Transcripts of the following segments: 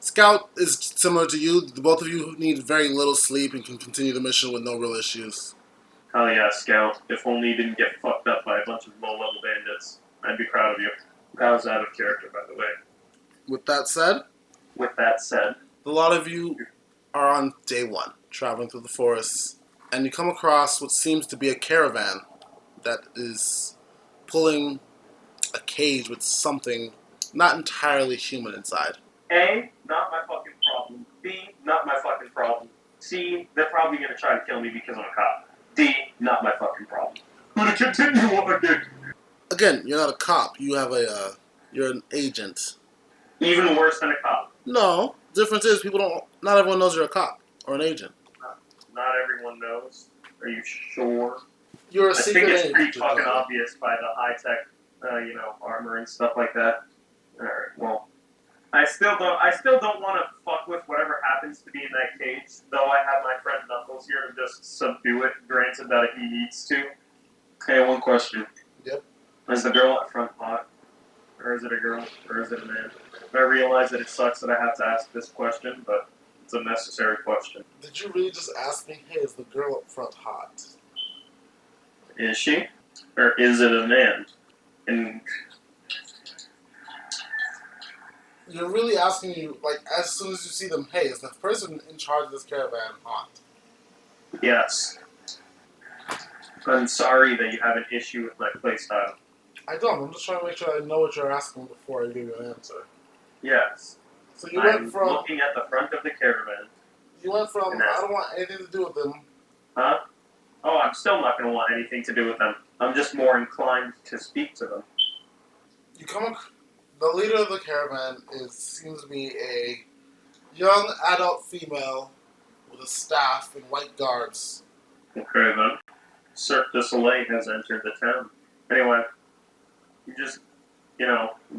Scout is similar to you. Both of you need very little sleep and can continue the mission with no real issues. Hell yeah, Scout. If only you didn't get fucked up by a bunch of low-level bandits. I'd be proud of you. That was out of character, by the way. With that said, a lot of you are on day one, traveling through the forests, and you come across what seems to be a caravan that is pulling a cage with something not entirely human inside. A, not my fucking problem. B, not my fucking problem. C, they're probably gonna try to kill me because I'm a cop. D, not my fucking problem. But continue what I did. Again, you're not a cop. You have you're an agent. Even worse than a cop. No, the difference is not everyone knows you're a cop or an agent. Not everyone knows. Are you sure? You're a secret agent. I think it's pretty fucking obvious by the high-tech, armor and stuff like that. Alright, well, I still don't want to fuck with whatever happens to be in that cage, though I have my friend Knuckles here to just subdue it, granted that he needs to. Okay, one question. Yep. Is the girl up front hot? Or is it a girl? Or is it a man? I realize that it sucks that I have to ask this question, but it's a necessary question. Did you really just ask me, hey, is the girl up front hot? Is she? Or is it a man? And you're really asking you, like, as soon as you see them, hey, is the person in charge of this caravan hot? Yes. I'm sorry that you have an issue with my playstyle. I don't. I'm just trying to make sure I know what you're asking before I give you an answer. Yes. So you went from looking at the front of the caravan. You went from I don't want anything to do with them. Huh? Oh, I'm still not going to want anything to do with them. I'm just more inclined to speak to them. The leader of the caravan seems to be a young adult female with a staff and white guards. Okay then. Cirque du Soleil has entered the town. Anyway, he just,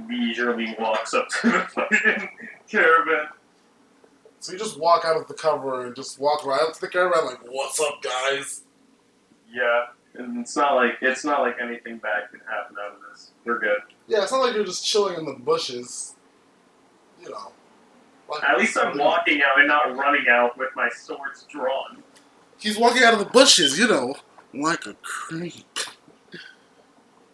leisurely walks up to the fucking caravan. So you just walk out of the cover and just walk right up to the caravan like, "What's up, guys?" Yeah, and it's not like anything bad can happen out of this. We're good. Yeah, it's not like you're just chilling in the bushes. Like, at least I'm walking out and not running out with my swords drawn. He's walking out of the bushes, like a creep.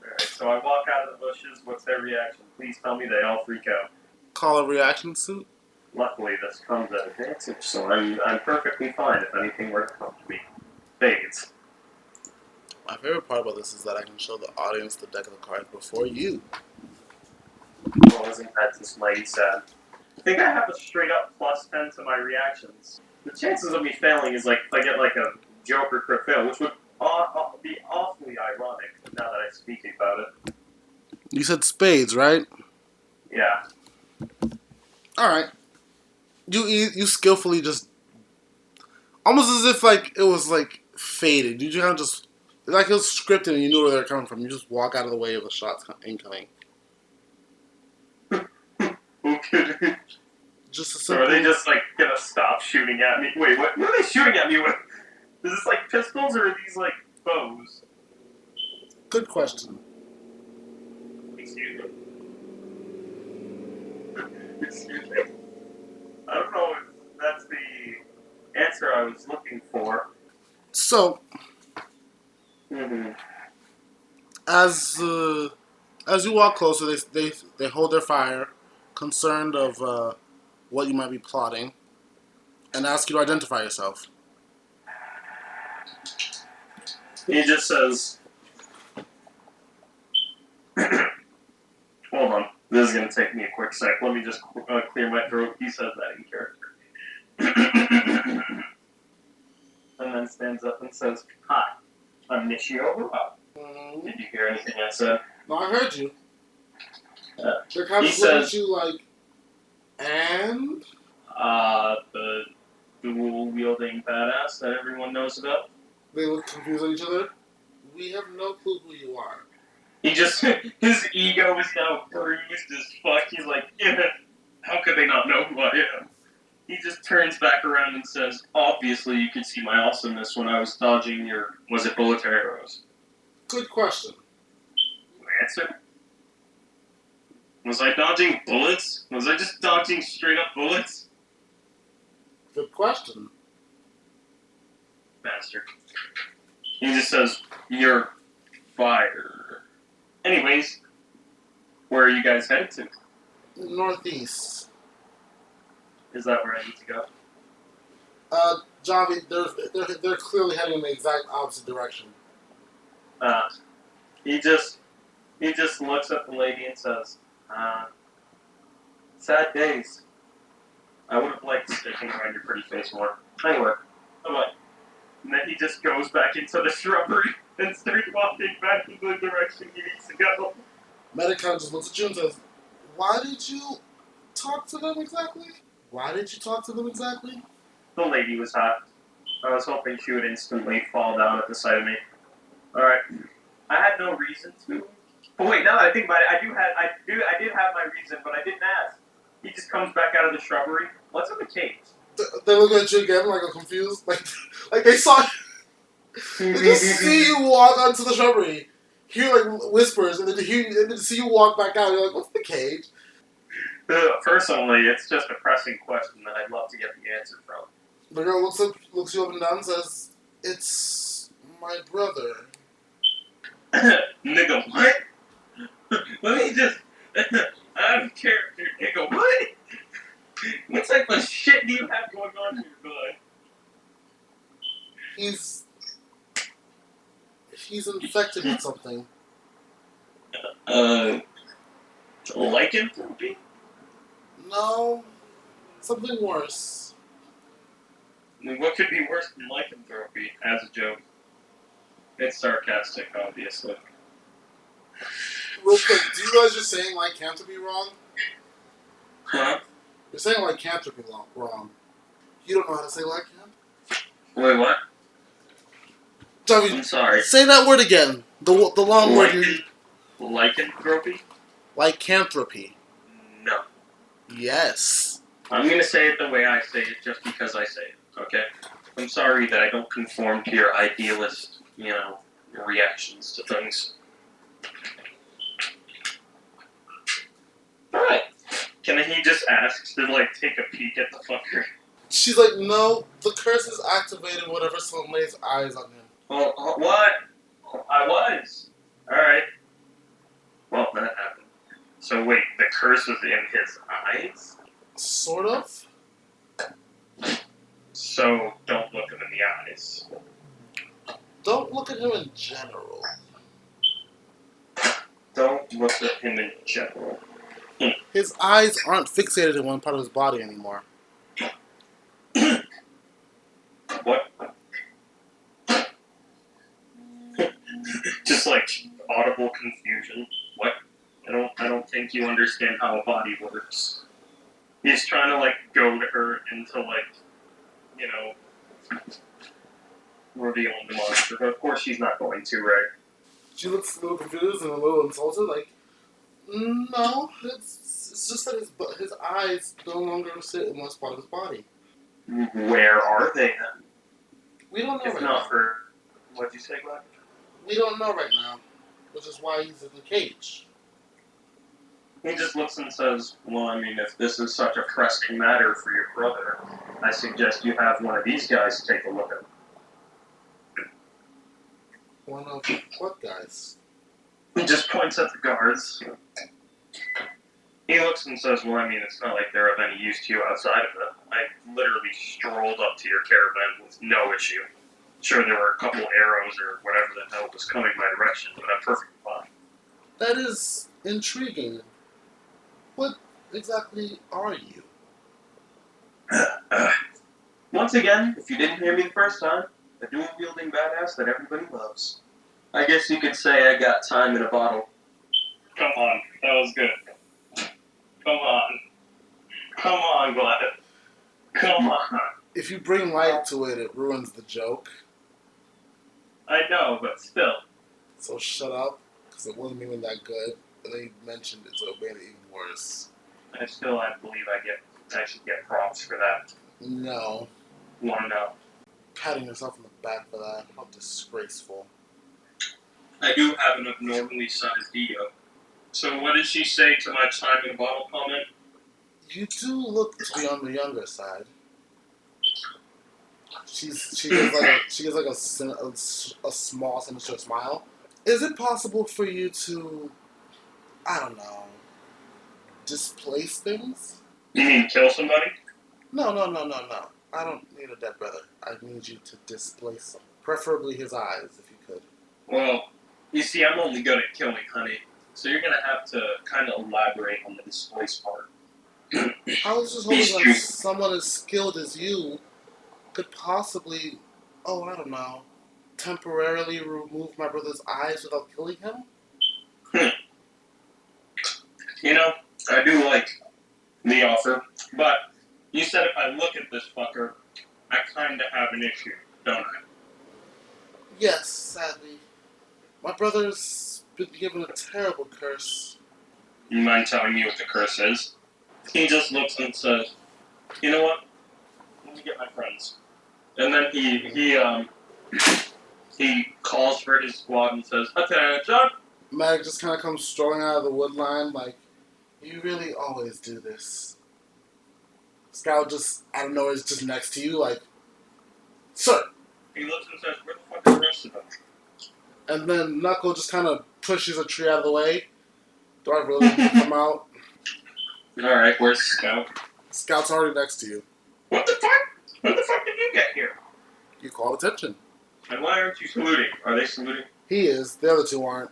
Alright, so I walk out of the bushes. What's their reaction? Please tell me they all freak out. Call a reaction suit? Luckily, this comes at advantage, so I'm perfectly fine if anything were to come to me. Fades. My favorite part about this is that I can show the audience the deck of the cards before you. Well, isn't that just mighty sad? I think I have a straight up +10 to my reactions. The chances of me failing is like, if I get like a Joker crit fail, which would be awfully ironic now that I speak about it. You said spades, right? Yeah. Alright. You skillfully just... almost as if like it was like faded. You kind of just... like it was scripted and you knew where they were coming from. You just walk out of the way of the shots incoming. Okay. Just a simple... So are they just like gonna stop shooting at me? Wait, what are they shooting at me with? Is this like pistols or are these like bows? Good question. Excuse me. Excuse me. I don't know if that's the answer I was looking for. So, as you walk closer, they hold their fire, concerned of what you might be plotting, and ask you to identify yourself. He just says, hold on, this is going to take me a quick sec. Let me just clear my throat. He says that in character. And then stands up and says, "Hi, I'm Nishio." Did you hear anything I said? No, I heard you. They're kind of looking at you like, and? The dual-wielding badass that everyone knows about. They look confused at each other. We have no clue who you are. He just, his ego is now bruised as fuck. He's like, how could they not know who I am? He just turns back around and says, obviously you could see my awesomeness when I was dodging your, was it bullets or arrows? Good question. Answer? Was I dodging bullets? Was I just dodging straight up bullets? Good question. Bastard. He just says, "You're fired." Anyways, where are you guys headed to? Northeast. Is that where I need to go? Javi, they're clearly heading in the exact opposite direction. He just looks at the lady and says, "Sad days. I would have liked sticking around your pretty face more. Anyway, bye-bye." And then he just goes back into the shrubbery and starts walking back in the direction he needs to go. Medic kind of just looks at you and says, "Why did you talk to them exactly? Why did you talk to them exactly?" The lady was hot. I was hoping she would instantly fall down at the sight of me. Alright. I had no reason to. But wait, now that I think about it, I did have my reason, but I didn't ask. He just comes back out of the shrubbery. What's in the cage? They look at you again, like confused, like they saw. They just see you walk onto the shrubbery, hear like whispers, and then see you walk back out. You're like, "What's the cage?" Personally, it's just a pressing question that I'd love to get the answer from. The girl looks you up and down, and says, "It's my brother." Nigga, what? Let me just. Out of character, nigga, what? What type of shit do you have going on here, bud? He's infected with something. Lycanthropy? No, something worse. I mean, what could be worse than lycanthropy? As a joke. It's sarcastic, obviously. Real quick, do you guys just saying lycanthropy wrong? Huh? You're saying lycanthropy wrong. You don't know how to say lycanthropy? Wait, what? Javi, I'm sorry. say that word again. The long word. Lycanthropy? Lycanthropy. No. Yes. I'm gonna say it the way I say it just because I say it, okay? I'm sorry that I don't conform to your idealist, reactions to things. Alright. Can he just ask to, take a peek at the fucker? She's like, "No, the curse is activated whenever someone lays eyes on him." Well, what? I was. Alright. Well, that happened. So wait, the curse was in his eyes? Sort of. So don't look him in the eyes. Don't look at him in general. Don't look at him in general. His eyes aren't fixated in one part of his body anymore. What? Just audible confusion. What? I don't think you understand how a body works. He's trying to goad her into revealing the monster, but of course she's not going to, right? She looks a little confused and a little insulted, like, "No, it's just that his eyes no longer sit in one spot of his body." Where are they then? We don't know If right not now. for... What'd you say, Glenn? We don't know right now, which is why he's in the cage. He just looks and says, "Well, I mean, if this is such a pressing matter for your brother, I suggest you have one of these guys take a look at it." One of what guys? He just points at the guards. He looks and says, "Well, I mean, it's not like they're of any use to you outside of it. I literally strolled up to your caravan with no issue. Sure, there were a couple arrows or whatever the hell was coming my direction, but I'm perfectly fine." That is intriguing. What exactly are you? Once again, if you didn't hear me the first time, a dual-wielding badass that everybody loves. I guess you could say I got time in a bottle. Come on, that was good. Come on. Come on, Gladys. Come on. If you bring light to it, it ruins the joke. I know, but still. So shut up, because it wasn't even that good. And then you mentioned it, so it made it even worse. I believe I should get props for that. No. Wanna know? Patting yourself on the back for that. How disgraceful. I do have an abnormally sized ego. So what did she say to my time in bottle comment? You do look to be on the younger side. She gives like a small sinister smile. Is it possible for you to, I don't know, displace things? You mean kill somebody? No. I don't need a dead brother. I need you to displace him. Preferably his eyes, if you could. Well, you see, I'm only good at killing, honey. So you're gonna have to kind of elaborate on the displace part. I was just hoping that someone as skilled as you could possibly, oh, I don't know, temporarily remove my brother's eyes without killing him? You know, I do like the offer, but you said if I look at this fucker, I kind of have an issue, don't I? Yes, sadly. My brother's been given a terrible curse. You mind telling me what the curse is? He just looks and says, you know what? Let me get my friends. And then he calls for his squad and says, attention! Mag just kind of comes strolling out of the wood line like, you really always do this. Scout just, I don't know, is just next to you like, sir! He looks and says, where the fuck are the rest of them? And then Knuckle just kind of pushes a tree out of the way. Do I really need to come out? Alright, where's Scout? Scout's already next to you. What the fuck? When the fuck did you get here? You called attention. And why aren't you saluting? Are they saluting? He is. The other two aren't.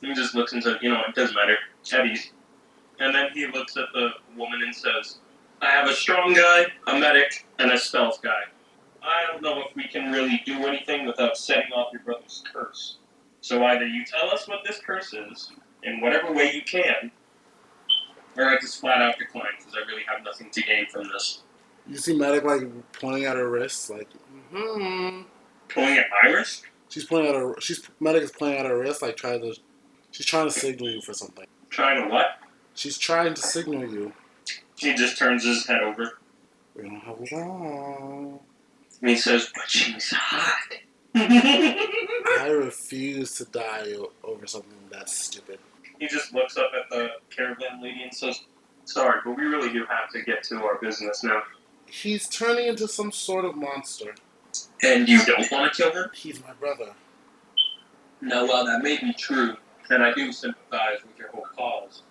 He just looks and says, you know, it doesn't matter. Eddie's. And then he looks at the woman and says, I have a strong guy, a medic, and a stealth guy. I don't know if we can really do anything without setting off your brother's curse. So either you tell us what this curse is, in whatever way you can, or I just flat out decline, because I really have nothing to gain from this. You see Medic like pointing at her wrist, like, Pulling at my wrist? Medic is pointing at her wrist, like she's trying to signal you for something. Trying to what? She's trying to signal you. He just turns his head over. We don't have long. And he says, but she's hot. I refuse to die over something that stupid. He just looks up at the caravan lady and says, sorry, but we really do have to get to our business now. He's turning into some sort of monster. And you don't want to kill her? He's my brother. No, well, that may be true, and I do sympathize with your whole cause.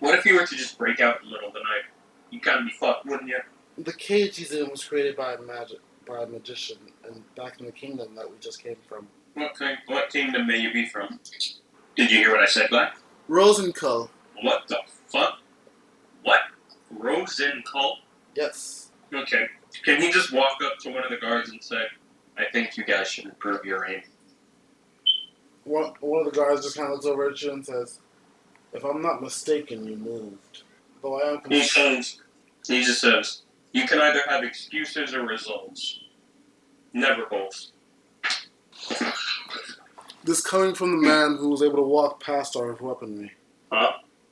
What if you were to just break out in the middle of the night? You'd kind of be fucked, wouldn't you? The cage he's in was created by a magician, and back in the kingdom that we just came from. What kingdom may you be from? Did you hear what I said, Black? Rosenkull. What the fuck? What? Rosenkull? Yes. Okay. Can he just walk up to one of the guards and say, I think you guys should improve your aim? One of the guards just kind of looks over at you and says, if I'm not mistaken, you moved. Though I am he just says, you can either have excuses or results. Never both. This coming from the man who was able to walk past our weaponry. Huh?